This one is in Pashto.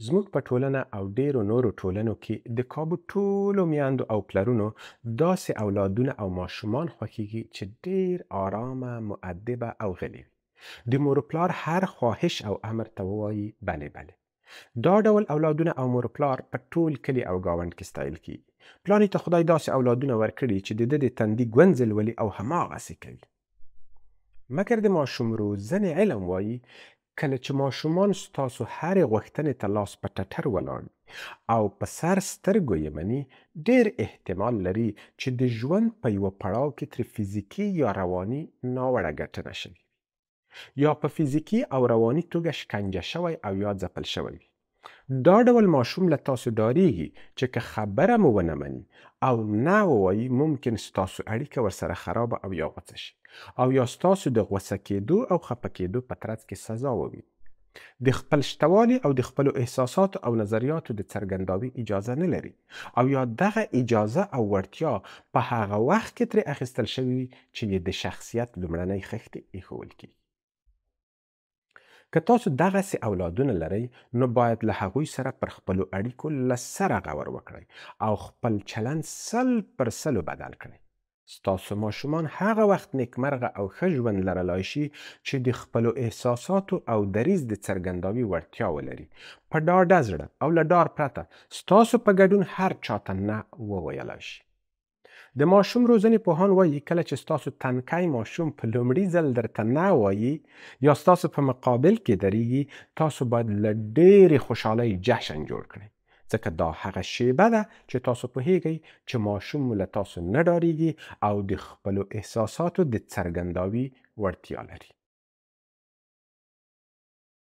زموږ په ټولنه او ډیرو نورو ټولنو کې د کابو ټولو میندو او پلرونو داسې اولادونه او ماشومان خوښیږي چې ډیر آرامه، مؤدبه او غلي وي. د مور و پلار هر خواهش او امر ته ووایي بله بله. دا ډول اولادونه او مور و پلار په ټول کلي او ګاونډ کې ستایل کیږي. پلانې ته خدای داسې اولادونه ورکړي چې د ده د تندي ګونځې لولي او هماغسې کوي. مګر د ماشوم روزنې علم وایي کله چې ماشومان ستاسو هرې غوښتنې ته لاس په ټټر ولاړ وي او په سر سترګو یې مني، ډیر احتمال لري چې د ژوند په یوه پړاو کې ترې فزیکي یا رواني ناوړه ګټنه شوې وي، یا په فزیکي او رواني توګه شکنجه شوی او یا ځپل شوی وي. دا ډول ماشوم له تاسو ډاریږي چې که خبره مو ونه مني او نه ووایي، ممکن ستاسو اړیکه ورسره خرابه او یا غوڅه شي، او یا ستاسو د غوسه کېدو او خفه کېدو په ترڅ کې سزا وویني. د خپل شتوالي او د خپلو احساساتو او نظریاتو د څرګنداوي اجازه نه لري، او یا دغه اجازه او وړتیا په هغه وخت کې ترې اخیستل شوي وي چې یې د شخصیت لومړنۍ خښتې ایښودل کیږي. که تاسو دغسې اولادونه لرئ، نو باید له هغوی سره پر خپلو اړیکو له سره غور وکړئ او خپل چلند 100% بدل کړئ. ستاسو ماشومان هغه وخت نیکمرغه او ښه ژوند لرلای شي چې د خپلو احساساتو او دریځ د څرګنداوي وړتیا ولري. په ډاډه زړه او له ډار پرته ستاسو په ګډون هر چاته نه وویلای شي. د ماشوم روزنې پوهان وایي کله چې ستاسو تنکی ماشوم په لومړي ځل درته نه وایي یا ستاسو په مقابل کې درېږي، تاسو باید له ډېرې خوشحالۍ جشن جوړ کړئ، ځکه دا هغه شیبه ده چې تاسو پوهیږئ چې ماشوم مو له تاسو نه ډارېږي او د خپلو احساساتو د څرګنداوي وړتیا لري.